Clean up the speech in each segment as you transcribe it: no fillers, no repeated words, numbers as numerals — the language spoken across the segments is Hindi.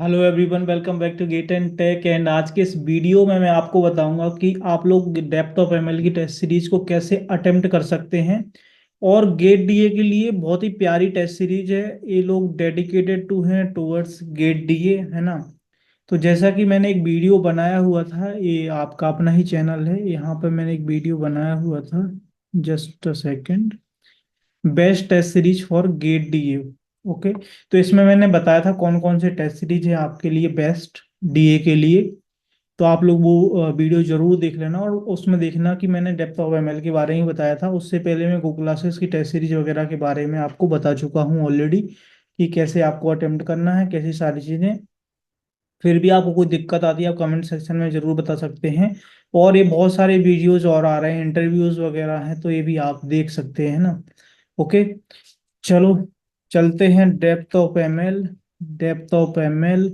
Hello everyone, welcome back to GATE and tech. And आज के इस वीडियो में मैं आपको बताऊंगा कि आप लोग डेप्थ ऑफ एमएल की टेस्ट सीरीज को कैसे अटेम्प्ट कर सकते हैं। और गेट डीए के लिए बहुत ही प्यारी टेस्ट सीरीज है। ये लोग डेडिकेटेड टू हैं टुवर्ड्स गेट डीए, है ना। तो जैसा कि मैंने एक वीडियो बनाया हुआ था, ये आपका अपना ही चैनल है, यहाँ पे मैंने एक वीडियो बनाया हुआ था। Just a second. Best test series for GATE DA. Okay. तो इसमें मैंने बताया था कौन कौन से टेस्ट सीरीज है आपके लिए बेस्ट डीए के लिए। तो आप लोग वो वीडियो जरूर देख लेना और उसमें देखना कि मैंने डेप्थ ऑफ एमएल के बारे में बताया था। उससे पहले मैं गूगल क्लासेस की टेस्ट सीरीज वगैरह के बारे में आपको बता चुका हूँ ऑलरेडी, कि कैसे आपको अटेम्प्ट करना है, कैसी सारी चीज़ें। फिर भी आपको कोई दिक्कत आती है आप कमेंट सेक्शन में जरूर बता सकते हैं। और ये बहुत सारे वीडियोज और आ रहे हैं, इंटरव्यूज वगैरह हैं, तो ये भी आप देख सकते हैं ना। ओके। चलो, चलते हैं depth of ML. Depth of ML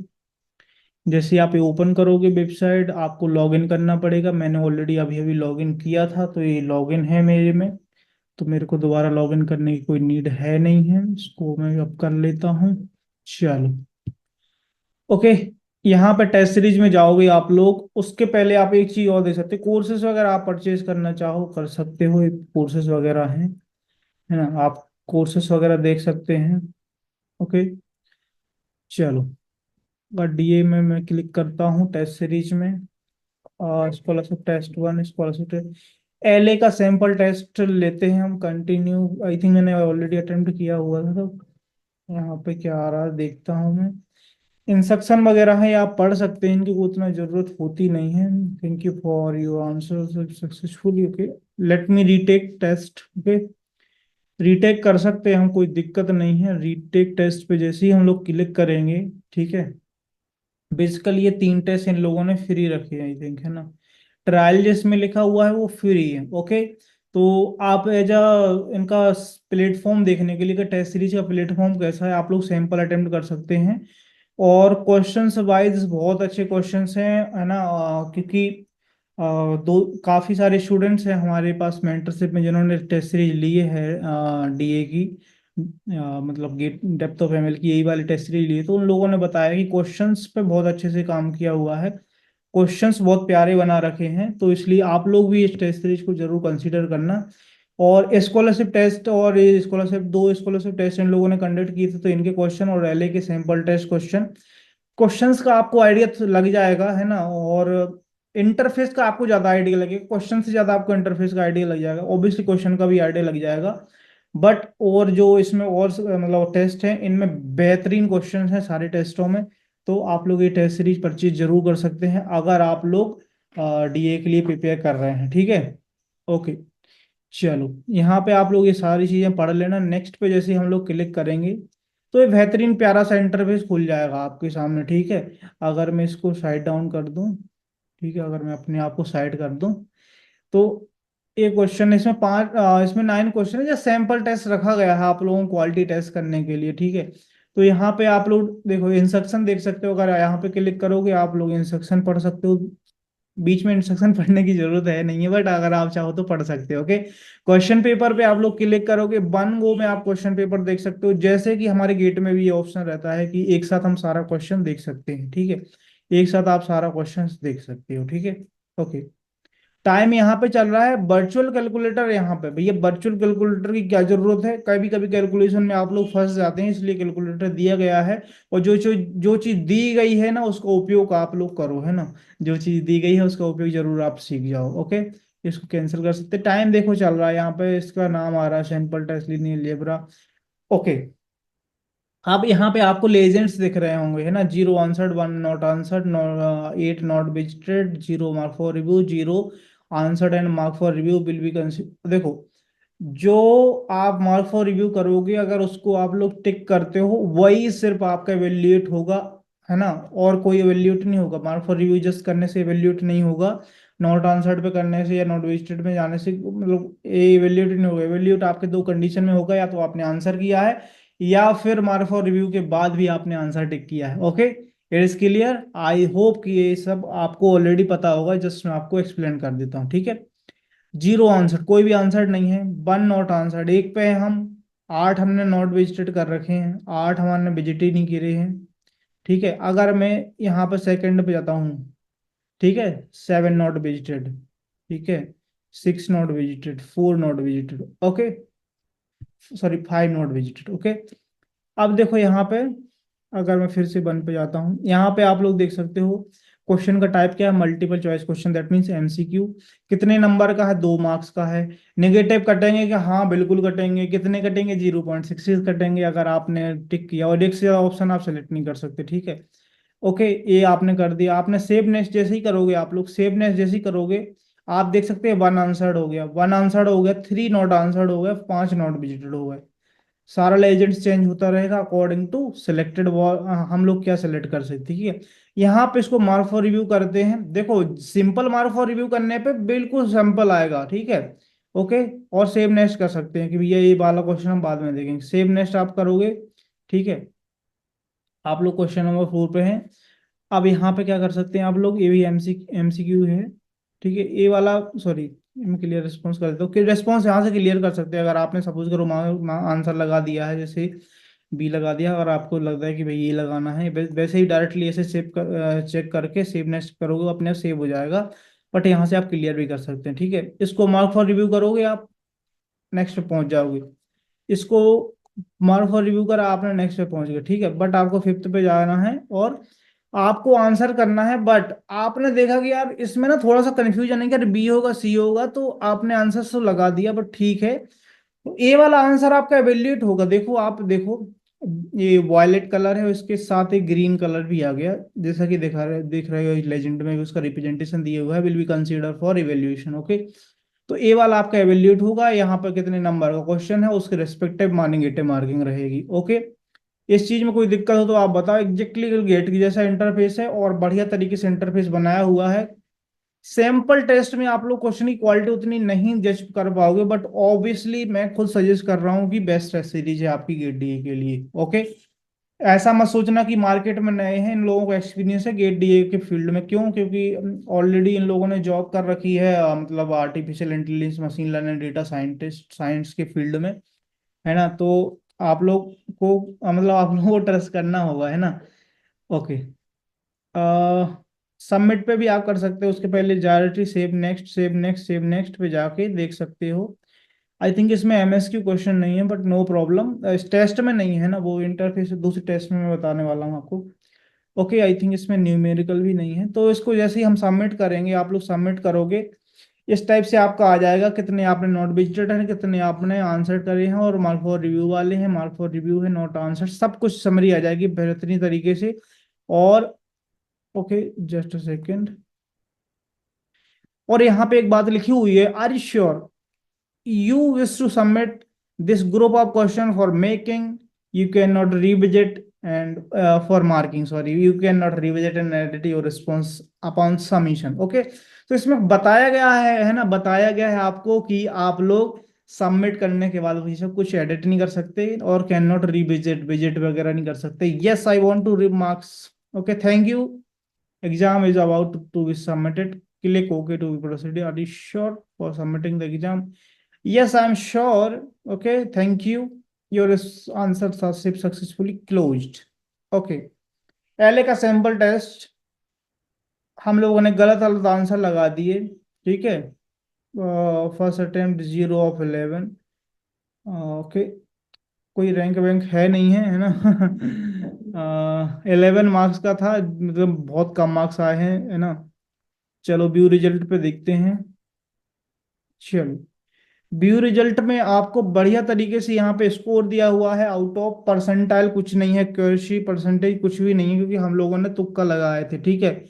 जैसे आप ये ओपन करोगे वेबसाइट, आपको लॉगिन करना पड़ेगा। मैंने ऑलरेडी अभी अभी लॉगिन किया था, तो ये लॉगिन है मेरे में। तो मेरे को दोबारा लॉगिन करने की कोई नीड है नहीं है, इसको मैं अब कर लेता हूँ। चलो। ओके। यहाँ पे टेस्ट सीरीज में जाओगे आप लोग, उसके पहले आप एक चीज और देख सकते हो, कोर्सेज वगैरह आप परचेज करना चाहो कर सकते हो, कोर्सेज वगैरह हैं, है ना। आप कोर्सेज वगैरह देख सकते हैं। ओके। चलो, और डीए में मैं क्लिक करता हूँ टेस्ट सीरीज में। Scholarship test one, scholarship test LA का सैंपल टेस्ट लेते हैं हम। कंटिन्यू, आई थिंक मैंने ऑलरेडी अटेम्प्ट किया हुआ था, तो यहाँ पे क्या आ रहा है देखता हूँ मैं। इंस्ट्रक्शन वगैरह है, आप पढ़ सकते हैं, इनकी उतना जरूरत होती नहीं है। Thank you for your answer successfully. Okay, let me retake test. Okay, retake कर सकते हैं हम, कोई दिक्कत नहीं है। रीटेक टेस्ट पे जैसे ही हम लोग क्लिक करेंगे, ठीक है। बेसिकली ये तीन टेस्ट इन लोगों ने फ्री रखे हैं, आई थिंक, है ना। ट्रायल जिसमें लिखा हुआ है वो फ्री है। ओके। तो आप एज अ इनका प्लेटफॉर्म देखने के लिए कि टेस्ट सीरीज का प्लेटफॉर्म कैसा है, आप लोग सैंपल अटेम्प्ट कर सकते हैं। और क्वेश्चंस वाइज बहुत अच्छे क्वेश्चंस हैं, है ना। क्योंकि दो काफ़ी सारे स्टूडेंट्स हैं हमारे पास मेंटरशिप में जिन्होंने टेस्ट सीरीज लिए है डीए की। मतलब गेट डेप्थ ऑफ एमएल की यही वाली टेस्ट सीरीज लिए, तो उन लोगों ने बताया कि क्वेश्चंस पे बहुत अच्छे से काम किया हुआ है। क्वेश्चंस बहुत प्यारे बना रखे हैं, तो इसलिए आप लोग भी इस टेस्ट सीरीज को जरूर कंसीडर करना। और स्कॉलरशिप टेस्ट और ये स्कॉलरशिप, दो स्कॉलरशिप टेस्ट इन लोगों ने कंडक्ट किए थे, तो इनके क्वेश्चन और एलए के सैंपल टेस्ट क्वेश्चन, क्वेश्चंस का आपको आइडिया तो लग जाएगा, है ना। और इंटरफेस का आपको ज्यादा आइडिया लगेगा, क्वेश्चन से ज्यादा आपको इंटरफेस का आइडिया लग जाएगा, ऑब्वियसली क्वेश्चन का भी आइडिया लग जाएगा। बट और जो इसमें और मतलब टेस्ट हैं, इनमें बेहतरीन क्वेश्चन हैं सारे टेस्टों में। तो आप लोग ये टेस्ट सीरीज परचेज जरूर कर सकते हैं अगर आप लोग डीए के लिए प्रिपेयर कर रहे हैं, ठीक है। ओके। चलो, यहाँ पे आप लोग ये सारी चीजें पढ़ लेना। नेक्स्ट पे जैसे ही हम लोग क्लिक करेंगे, तो ये बेहतरीन प्यारा सा इंटरफेस खुल जाएगा आपके सामने, ठीक है। अगर मैं इसको साइड डाउन कर दूं, ठीक है, अगर मैं अपने आप को साइड कर दूं, तो एक क्वेश्चन इसमें इसमें 9 क्वेश्चन है जो सैंपल टेस्ट रखा गया है आप लोगों को क्वालिटी टेस्ट करने के लिए, ठीक है। तो यहाँ पे आप लोग देखो इंस्ट्रक्शन देख सकते हो, अगर यहाँ पे क्लिक करोगे आप लोग इंस्ट्रक्शन पढ़ सकते हो। बीच में इंस्ट्रक्शन पढ़ने की जरूरत है नहीं है, बट अगर आप चाहो तो पढ़ सकते हो। ओके। क्वेश्चन पेपर पे आप लोग क्लिक करोगे, वन गो में आप क्वेश्चन पेपर देख सकते हो। जैसे कि हमारे गेट में भी ये ऑप्शन रहता है कि एक साथ हम सारा क्वेश्चन देख सकते हैं, ठीक है। एक साथ आप सारा क्वेश्चन देख सकते हो, ठीक है। ओके। टाइम यहाँ पे चल रहा है। वर्चुअल कैलकुलेटर, यहाँ पे भैया वर्चुअल कैलकुलेटर की क्या जरूरत है, कभी कभी कैलकुलेशन में आप लोग फंस जाते हैं, इसलिए कैलकुलेटर दिया गया है। और जो चीज दी गई है ना, उसका उपयोग आप लोग करो, है ना। जो चीज दी गई है उसका उपयोग जरूर आप सीख जाओ। ओके। इसको कैंसिल कर सकते। टाइम देखो चल रहा है, यहाँ पे इसका नाम आ रहा है sample test linear algebra. Okay. अब यहाँ पे आपको लेजेंड्स दिख रहे होंगे, है ना। 0 answered, 1 not answered, 8 not visited, 0 mark for review, 0 answered and mark for review will be consider. देखो, जो आप मार्क फॉर रिव्यू करोगे अगर उसको आप लोग टिक करते हो, वही सिर्फ आपका एवेल्यूएट होगा, है ना। और कोई एवेल्यूएट नहीं होगा। मार्क फॉर रिव्यू जस्ट करने से एवेल्यूएट नहीं होगा। नॉट आंसर्ड पे करने से या नॉट विजिटेड में जाने से मतलब एवेल्यूएट नहीं होगा। एवेल्यूएट आपके दो कंडीशन में होगा, या तो आपने आंसर किया है, या फिर मार्क फॉर रिव्यू के बाद भी आपने आंसर टिक किया है। Okay, it is clear. I hope कि ये सब आपको ऑलरेडी पता होगा, जस्ट मैं आपको एक्सप्लेन कर देता हूँ, ठीक है। 0 आंसर, कोई भी आंसर नहीं है। 1 नॉट आंसर, एक पे है हम। 8 हमने नॉट विजिटेड कर रखे हैं, 8 हमारे विजिट ही नहीं करे हैं, ठीक है, अगर मैं यहाँ पर सेकंड पे जाता हूँ, ठीक है, 7 नॉट विजिटेड, ठीक है, 6 not visited, 4 not visited, okay, sorry 5 not visited, okay. अब देखो यहाँ पे, अगर मैं फिर से 1 पे जाता हूँ, यहाँ पे आप लोग देख सकते हो क्वेश्चन का टाइप क्या है, multiple choice question, that means MCQ. कितने नंबर का है, 2 मार्क्स का है। नेगेटिव कटेंगे क्या, हाँ बिल्कुल कटेंगे। कितने कटेंगे, 0.66 कटेंगे अगर आपने टिक किया, और एक से ज्यादा ऑप्शन आप सेलेक्ट नहीं कर सकते, ठीक है। ओके, ये आपने कर दिया। आपने सेव नेक्स्ट जैसे ही करोगे, आप लोग सेव नेक्स्ट जैसे ही करोगे, आप देख सकते हैं 1 आंसर्ड हो गया, 1 आंसर्ड हो गया, 3 नॉट आंसर्ड हो गया, 5 नॉट विजिटेड हो गए। सारा लेजेंड्स चेंज होता रहेगा अकॉर्डिंग टू सिलेक्टेड, हम लोग क्या सिलेक्ट कर सकते हैं, ठीक है। यहाँ पे इसको मार्क फॉर रिव्यू करते हैं। देखो सिंपल मार्क फॉर रिव्यू करने पे बिल्कुल सिंपल आएगा, ठीक है। ओके, और सेव नेक्स्ट कर सकते हैं कि भैया ये वाला क्वेश्चन हम बाद में देखेंगे। सेव नेक्स्ट आप करोगे, ठीक है। आप लोग क्वेश्चन नंबर 4 पे हैं। अब यहाँ पे क्या कर सकते हैं आप लोग, ये भी एमसीक्यू है, ठीक है। ये वाला, सॉरी, मैं क्लियर रिस्पॉन्स कर देता हूँ कि रिस्पॉन्स यहाँ से क्लियर कर सकते हैं। अगर आपने सपोज करो आंसर लगा दिया है, जैसे बी लगा दिया, अगर आपको लगता है कि भाई ये लगाना है, वैसे ही डायरेक्टली ऐसे चेक करके सेव नेक्स्ट करोगे, अपने आप सेव हो जाएगा। बट यहाँ से आप क्लियर भी कर सकते हैं, ठीक है। इसको मार्क फॉर रिव्यू करोगे, आप नेक्स्ट पे पहुंच जाओगे। इसको मार्क फॉर रिव्यू कर आपने नेक्स्ट पे पहुंच गए, ठीक है। बट आपको 5th पे जाना है और आपको आंसर करना है। बट आपने देखा कि यार इसमें ना थोड़ा सा कंफ्यूजन है कि यार बी होगा सी होगा, तो आपने आंसर तो लगा दिया, बट ठीक है। तो ए वाला आंसर आपका एवेल्यूएट होगा। देखो आप देखो, ये वायलेट कलर है, उसके साथ एक ग्रीन कलर भी आ गया, जैसा कि दिख रहे हो लेजेंड में उसका रिप्रेजेंटेशन दिया हुआ है, will be consider for evaluation, okay. तो ए वाला आपका एवेल्यूएट होगा। यहाँ पर कितने नंबर का क्वेश्चन है, उसके रेस्पेक्टिव नेगेटिव मार्किंग रहेगी, ओके। इस चीज में कोई दिक्कत हो तो आप बताओ। एग्जैक्टली गेट की जैसा इंटरफेस है और बढ़िया तरीके से इंटरफेस बनाया हुआ है। सैंपल टेस्ट में आप लोग क्वेश्चन की क्वालिटी उतनी नहीं जज कर पाओगे, बट ऑब्वियसली मैं खुद सजेस्ट कर रहा हूँ कि बेस्ट सीरीज है आपकी गेट डीए के लिए, ओके। ऐसा मत सोचना कि मार्केट में नए हैं, इन लोगों को एक्सपीरियंस है गेट डीए के फील्ड में। क्यों? क्योंकि ऑलरेडी इन लोगों ने जॉब कर रखी है, मतलब artificial intelligence, machine learning, data scientist, science के फील्ड में, है ना। तो आप लोग को मतलब आप लोगों को ट्रस्ट करना होगा, है ना। ओके, सबमिट पे भी आप कर सकते हो। उसके पहले directly save next, save next, save next पे जाके देख सकते हो। आई थिंक इसमें एमएसक्यू क्वेश्चन नहीं है, बट नो प्रॉब्लम। इस टेस्ट में नहीं है ना, वो इंटरफेस दूसरे टेस्ट में मैं बताने वाला हूँ आपको। ओके, आई थिंक इसमें न्यूमेरिकल भी नहीं है। तो इसको जैसे ही हम सबमिट करेंगे, आप लोग सबमिट करोगे, इस टाइप से आपका आ जाएगा कितने आपने नॉट विजिटेड है, कितने आपने आंसर करे हैं, और मार्क फॉर रिव्यू वाले हैं, मार्क फॉर रिव्यू है, नॉट आंसर, सब कुछ समरी आ जाएगी बेहतरीन तरीके से। और ओके, जस्ट अ सेकेंड। और यहाँ पे एक बात लिखी हुई है, are you sure you wish to submit this group of question for making, you cannot revisit and for marking, sorry, you cannot revisit and edit your response upon submission, okay। तो इसमें बताया गया है ना, बताया गया है आपको कि आप लोग सबमिट करने के बाद वही सब कुछ एडिट नहीं कर सकते, और कैन नॉट रिविजिट, विजिट वगैरह नहीं कर सकते। Yes, I want to review marks, okay, thank you, exam is about to be submitted, click OK to be proceeded, are you sure for submitting the exam? Yes, I'm sure, okay, thank you, your answers are successfully closed, okay। पहले का सैंपल टेस्ट हम लोगों ने गलत गलत आंसर लगा दिए, ठीक है। First attempt 0 of 11, okay. कोई रैंक वैंक है नहीं है, है ना। 11 मार्क्स का था, मतलब बहुत कम मार्क्स आए हैं, है ना। चलो व्यू रिजल्ट पे देखते हैं। चलो, व्यू रिजल्ट में आपको बढ़िया तरीके से यहाँ पे स्कोर दिया हुआ है। आउट ऑफ परसेंटाइल कुछ नहीं है, क्वेशी परसेंटेज कुछ भी नहीं है, क्योंकि हम लोगों ने तुक्का लगाए थे, ठीक है।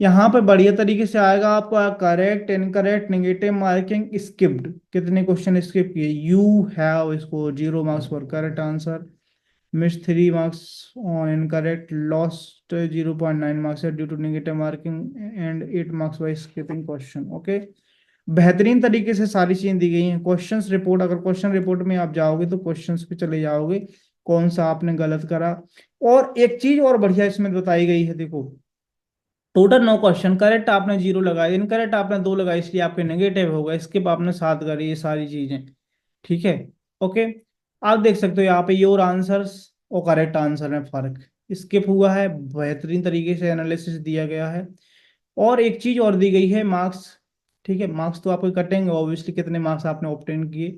यहाँ पे बढ़िया तरीके से आएगा आपका correct, incorrect, negative marking, skipped, कितने क्वेश्चन स्किप किए। यू हैव इसको 0 marks for correct answer, miss 3 marks on incorrect, lost 0.9 marks due to negative marking, and 8 marks by skipping question, okay. बेहतरीन तरीके से सारी चीजें दी गई हैं। क्वेश्चंस रिपोर्ट, अगर क्वेश्चन रिपोर्ट में आप जाओगे तो क्वेश्चंस पे चले जाओगे, कौन सा आपने गलत करा। और एक चीज और बढ़िया इसमें बताई गई है, देखो, टोटल 9 क्वेश्चन, करेक्ट आपने 0 लगाए, इनकरेक्ट आपने 2 लगाए, इसलिए आपके नेगेटिव होगा, स्किप आपने 7 करी, ये सारी चीजें, ठीक है। ओके, आप देख सकते हो यहाँ पे योर आंसर्स और करेक्ट आंसर में फर्क, स्किप हुआ है, बेहतरीन तरीके से एनालिसिस दिया गया है। और एक चीज और दी गई है, मार्क्स। ठीक है, मार्क्स तो आपको कटेंगे ऑब्वियसली, कितने मार्क्स आपने ऑब्टेन किए,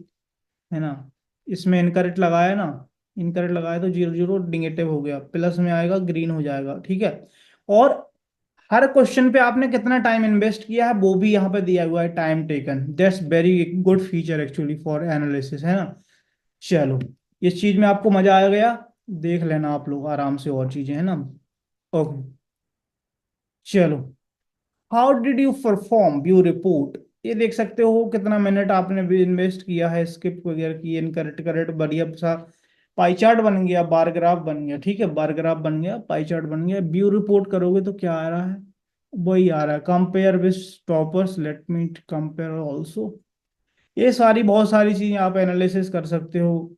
है ना। इसमें इनकरेक्ट लगाया ना, इनकरेक्ट लगाया तो 0 0 निगेटिव हो गया, प्लस में आएगा ग्रीन हो जाएगा, ठीक है। और हर क्वेश्चन पे आपने कितना टाइम इन्वेस्ट किया है वो भी यहाँ पे दिया हुआ है, time taken. That's very good feature actually for analysis, है ना। चलो, इस चीज में आपको मजा आ गया, देख लेना आप लोग आराम से और चीजें, है ना। ओके, चलो। How did you perform view report, ये देख सकते हो कितना मिनट आपने भी इन्वेस्ट किया है, स्किप वगैरह की, इनकरेक्ट करेक्ट, बढ़िया सा पाई चार्ट बन गया, बार ग्राफ बन गया, ठीक है, बार ग्राफ बन गया, पाई चार्ट बन गया। व्यू रिपोर्ट करोगे तो क्या आ रहा है, वही आ रहा है, compare with toppers, let me compare also. ये सारी बहुत सारी चीजें आप एनालिसिस कर सकते हो,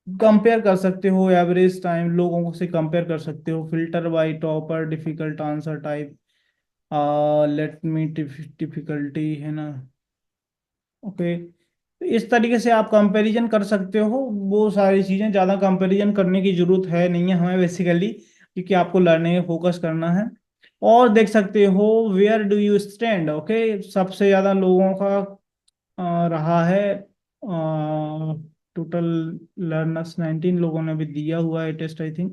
कंपेयर कर सकते हो, एवरेज टाइम लोगों से कंपेयर कर सकते हो, filter by topper, difficult answer type, let me difficulty, है ना। ओके, तो इस तरीके से आप कंपैरिजन कर सकते हो। वो सारी चीजें ज़्यादा कंपैरिजन करने की जरूरत है नहीं है हमें बेसिकली, क्योंकि आपको लर्निंग में फोकस करना है। और देख सकते हो where do you stand, okay, सबसे ज़्यादा लोगों का रहा है, टोटल लर्नर्स 19 लोगों ने भी दिया हुआ है test I think.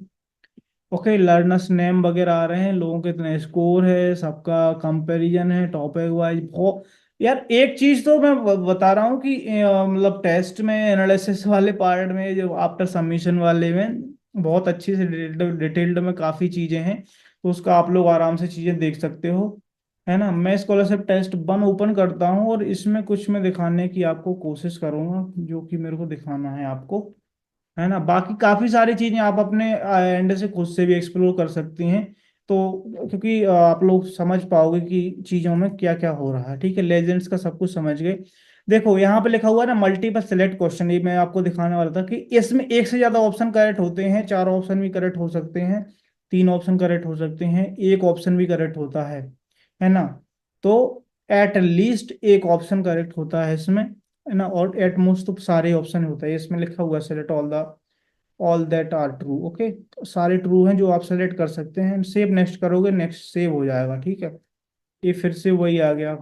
Okay, learners name वगैरह आ रहे हैं, लोगों के इतने स्कोर है, सबका कंपैरिजन है टॉपिक वाइज। बहुत यार, एक चीज तो मैं बता रहा हूँ कि मतलब टेस्ट में एनालिसिस वाले पार्ट में, जो आफ्टर सबमिशन वाले में, बहुत अच्छी से डिटेल्ड में काफी चीजें हैं, तो उसका आप लोग आराम से चीजें देख सकते हो, है ना। मैं स्कॉलरशिप टेस्ट वन ओपन करता हूँ और इसमें कुछ मैं दिखाने की आपको कोशिश करूंगा, जो कि मेरे को दिखाना है आपको, है ना। बाकी काफी सारी चीजें आप अपने एंड से खुद से भी एक्सप्लोर कर सकती हैं, तो क्योंकि आप लोग समझ पाओगे कि चीजों में क्या क्या हो रहा है, ठीक है। लेजेंड्स का सब कुछ समझ गए। देखो यहाँ पे लिखा हुआ है ना, मल्टीपल सेलेक्ट क्वेश्चन, ये मैं आपको दिखाने वाला था कि इसमें एक से ज्यादा ऑप्शन करेक्ट होते हैं, चार ऑप्शन भी करेक्ट हो सकते हैं, तीन ऑप्शन करेक्ट हो सकते हैं, एक ऑप्शन भी करेक्ट होता है ना। तो एट लीस्ट एक ऑप्शन करेक्ट होता है इसमें, है ना। और एट मोस्ट तो सारे ऑप्शन होता है, इसमें लिखा हुआ है select all that are true, okay, सारे ट्रू हैं जो आप सेलेक्ट कर सकते हैं। सेव नेक्स्ट करोगे, नेक्स्ट सेव हो जाएगा, ठीक है। ये फिर से वही आ गया।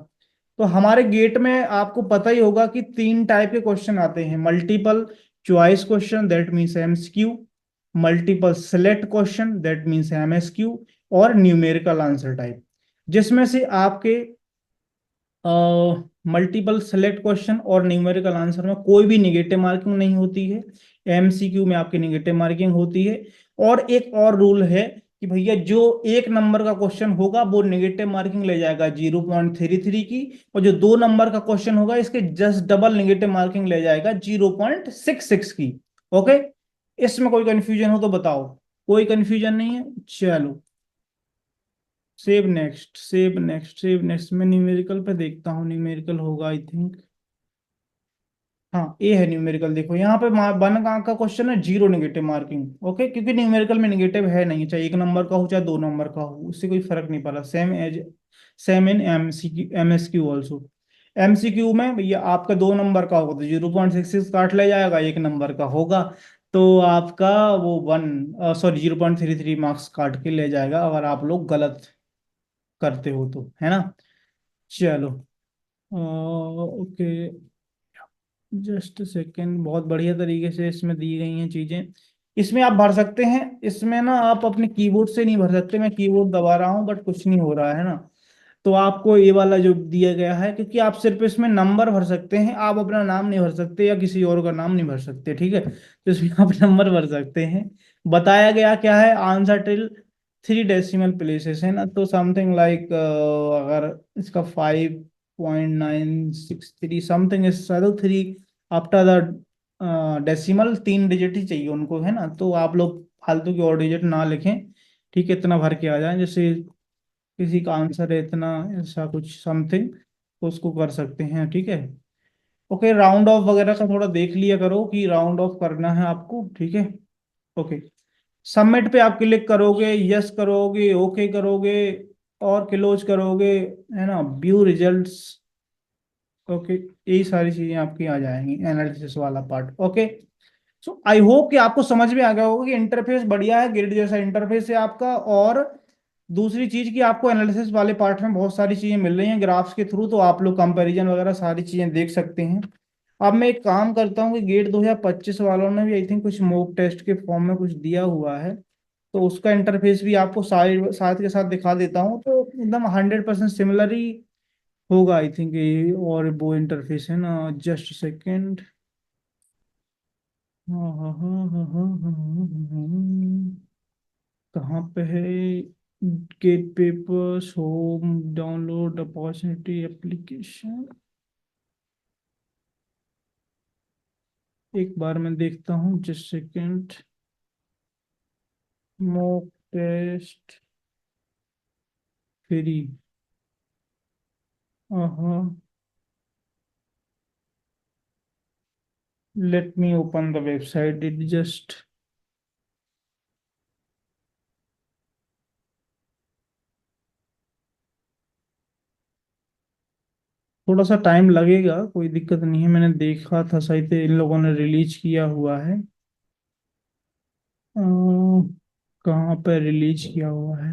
तो हमारे गेट में आपको पता ही होगा कि तीन टाइप के क्वेश्चन आते हैं, multiple choice question that means MCQ, multiple select question that means MSQ, और न्यूमेरिकल आंसर टाइप, जिसमें से आपके मल्टीपल सेलेक्ट क्वेश्चन और न्यूमेरिकल आंसर में कोई भी निगेटिव मार्किंग नहीं होती है, एमसीक्यू में आपकी निगेटिव मार्किंग होती है। और एक और रूल है कि भैया जो एक नंबर का क्वेश्चन होगा वो निगेटिव मार्किंग ले जाएगा 0.33 की, और जो दो नंबर का क्वेश्चन होगा इसके जस्ट डबल निगेटिव मार्किंग ले जाएगा 0.66 की। ओके, इसमें कोई कंफ्यूजन हो तो बताओ, कोई कंफ्यूजन नहीं है, चलो। Save next, save next, save next, मैं न्यूमेरिकल पे देखता हूँ, न्यूमेरिकल होगा आई थिंक, हाँ ये है न्यूमेरिकल। देखो यहाँ पे वन का क्वेश्चन है, जीरो निगेटिव मार्किंग, ओके, क्योंकि न्यूमेरिकल में निगेटिव है नहीं, चाहे एक नंबर का हो चाहे दो नंबर का हो, उससे कोई फर्क नहीं पड़ा, same in MSQ also. MCQ में भैया आपका दो नंबर का होगा तो 0.66 काट ले जाएगा, एक नंबर का होगा तो आपका वो 0.33 मार्क्स काट के ले जाएगा, अगर आप लोग गलत करते हो तो, है ना। चलो, ओके, जस्ट सेकेंड, बहुत बढ़िया तरीके से इसमें दी गई हैं चीजें। इसमें आप भर सकते हैं, इसमें ना आप अपने कीबोर्ड से नहीं भर सकते, मैं कीबोर्ड दबा रहा हूँ बट कुछ नहीं हो रहा है ना। तो आपको ये वाला जो दिया गया है, क्योंकि आप सिर्फ इसमें नंबर भर सकते हैं, आप अपना नाम नहीं भर सकते या किसी और का नाम नहीं भर सकते, ठीक है। तो इसमें आप नंबर भर सकते हैं। बताया गया क्या है, आंसर टिल 3 डेसिमल प्लेसेस, है ना। तो समथिंग लाइक अगर इसका 5.963 something is three after the decimal, तीन डिजिट ही चाहिए उनको, है ना। तो आप लोग फालतू की और डिजिट ना लिखें, ठीक है, इतना भर के आ जाए, जैसे किसी का आंसर है इतना, ऐसा कुछ समथिंग, तो उसको कर सकते हैं, ठीक है। ओके, राउंड ऑफ वगैरह का थोड़ा देख लिया करो कि राउंड ऑफ करना है आपको, ठीक है। ओके, सबमिट पे आप क्लिक करोगे, यस करोगे, ओके करोगे और क्लोज करोगे, है ना। व्यू रिजल्ट्स, ओके, यही सारी चीजें आपकी आ जाएंगी, एनालिसिस वाला part, okay. So I hope कि आपको समझ में आ गया होगा कि इंटरफेस बढ़िया है, गेट जैसा इंटरफेस है आपका। और दूसरी चीज कि आपको एनालिसिस वाले पार्ट में बहुत सारी चीजें मिल रही हैं ग्राफ्स के थ्रू, तो आप लोग कंपैरिजन वगैरह सारी चीजें देख सकते हैं। अब मैं एक काम करता हूँ कि गेट 2025 वालों ने भी आई थिंक कुछ मॉक टेस्ट के फॉर्म में कुछ दिया हुआ है, तो उसका इंटरफेस भी आपको साथ साथ के साथ दिखा देता हूँ, तो एकदम 100% सिमिलर ही होगा आई थिंक ये। और वो इंटरफेस है ना, जस्ट सेकेंड। हाँ हाँ हाँ हाँ हाँ हाँ हाँ, हाँ, हाँ। कहाँ पे है? GATE papers, home, download, opportunity, application. एक बार मैं देखता हूँ, just second. Mock test free. हाँ, let me open the website, it just. थोड़ा सा टाइम लगेगा, कोई दिक्कत नहीं है, मैंने देखा था सही से इन लोगों ने रिलीज किया हुआ है। अ, कहाँ पे रिलीज किया हुआ है?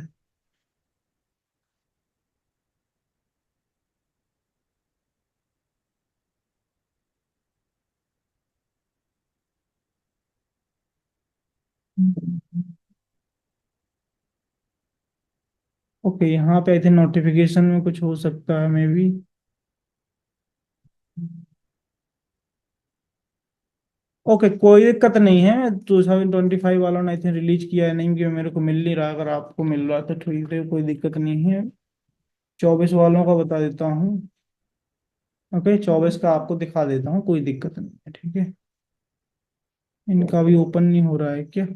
ओके, यहाँ पे आई थिंक नोटिफिकेशन में कुछ हो सकता है मे बी। ओके, कोई दिक्कत नहीं है। 2025 वालों ने आई थिंक रिलीज किया है, नहीं कि मेरे को मिल नहीं रहा, अगर आपको मिल रहा है तो ठीक है, कोई दिक्कत नहीं है। 24 वालों का बता देता हूँ। ओके, 24 का आपको दिखा देता हूँ, कोई दिक्कत नहीं है, ठीक है। इनका भी ओपन नहीं हो रहा है क्या?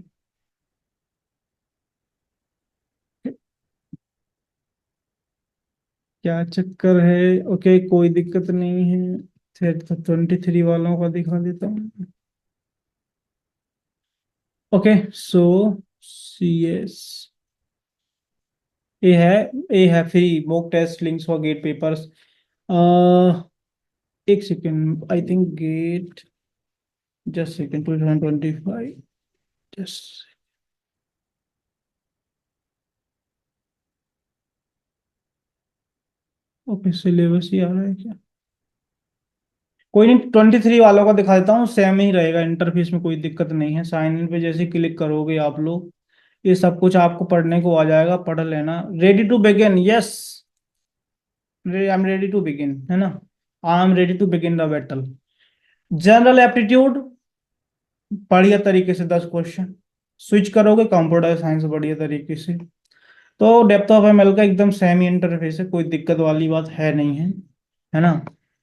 क्या चक्कर है? ओके, कोई दिक्कत नहीं है। फिर तो 23 वालों का दिखा देता हूँ। Okay, so C S A है free mock test links for GATE papers. एक second, I think GATE, just second, 2025, just. Okay, syllabus ही आ रहा है क्या? कोई नहीं, 23 वालों का दिखा देता हूँ, सेम ही रहेगा इंटरफेस में, कोई दिक्कत नहीं है। साइन इन पे जैसे क्लिक करोगे आप लोग, ये सब कुछ आपको पढ़ने को आ जाएगा, पढ़ लेना। Ready to begin, yes, I am ready to begin, है ना? I am ready to begin the battle. General aptitude, बढ़िया तरीके से 10 क्वेश्चन। स्विच करोगे कंप्यूटर साइंस, बढ़िया तरीके से। तो डेप्थ ऑफ एमएल का एकदम सेमी इंटरफेस है, कोई दिक्कत वाली बात है नहीं है ना?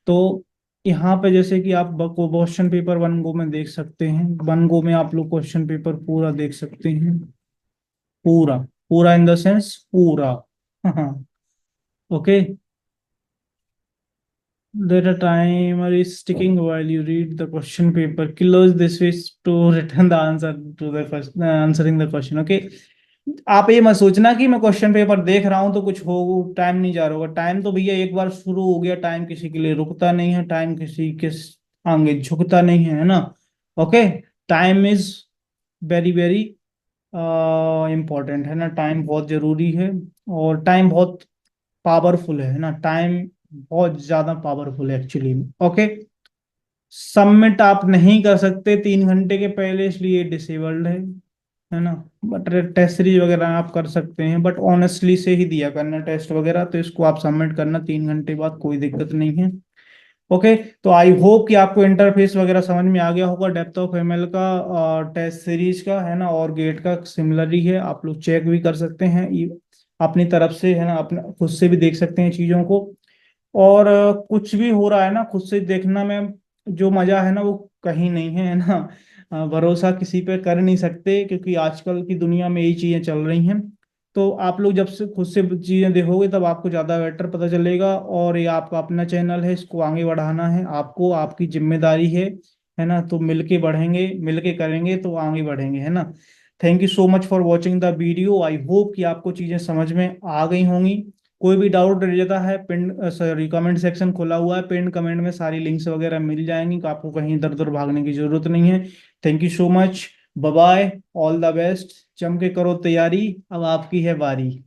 तो यहाँ पे जैसे कि आप क्वेश्चन पेपर वन गो में देख सकते हैं, वन गो में आप लोग क्वेश्चन पेपर पूरा देख सकते हैं। पूरा, पूरा इन द सेंस पूरा। हाँ, okay. That a timer is ticking while you read the question paper. Close this switch to return the answer to the question, answering the question. Okay. आप ये मत सोचना कि मैं क्वेश्चन पेपर देख रहा हूं तो कुछ हो, टाइम नहीं जा रहा होगा। टाइम तो भैया एक बार शुरू हो गया, टाइम किसी के लिए रुकता नहीं है, टाइम किसी के आगे झुकता नहीं है ना? Okay. Time is very very important, है ना? टाइम बहुत जरूरी है। और टाइम बहुत पावरफुल है ना? टाइम बहुत ज्यादा पावरफुल है एक्चुअली। ओके, सबमिट आप नहीं कर सकते 3 घंटे के पहले, इसलिए डिसेबल्ड है ना? बट टेस्ट सीरीज वगैरह आप कर सकते हैं, बट ऑनेस्टली से ही दिया करना टेस्ट वगैरह, तो इसको आप सबमिट करना 3 घंटे बाद, कोई दिक्कत नहीं है। ओके, तो आई होप कि आपको इंटरफेस वगैरह समझ में आ गया होगा डेप्थ ऑफ एमएल का, टेस्ट सीरीज का, है ना? और गेट का सिमिलर ही है, आप लोग चेक भी कर सकते हैं अपनी तरफ से, है ना? अपना खुद से भी देख सकते हैं चीज़ों को। और कुछ भी हो रहा है ना, खुद से देखना में जो मजा है ना, वो कहीं नहीं है ना? भरोसा किसी पे कर नहीं सकते, क्योंकि आजकल की दुनिया में यही चीजें चल रही हैं। तो आप लोग जब से खुद से चीजें देखोगे तब आपको ज्यादा बेटर पता चलेगा। और ये आपका अपना चैनल है, इसको आगे बढ़ाना है आपको, आपकी जिम्मेदारी है ना? तो मिलके बढ़ेंगे, मिलके करेंगे तो आगे बढ़ेंगे, है ना? Thank you so much for watching the video. I hope कि आपको चीजें समझ में आ गई होंगी। कोई भी डाउट रह जाता है, पिन सॉरी कमेंट सेक्शन खुला हुआ है, पिन कमेंट में सारी लिंक्स वगैरह मिल जाएंगी, तो आपको कहीं इधर उधर भागने की जरूरत नहीं है। Thank you so much, bye bye, all the best, जम के करो तैयारी, अब आपकी है बारी।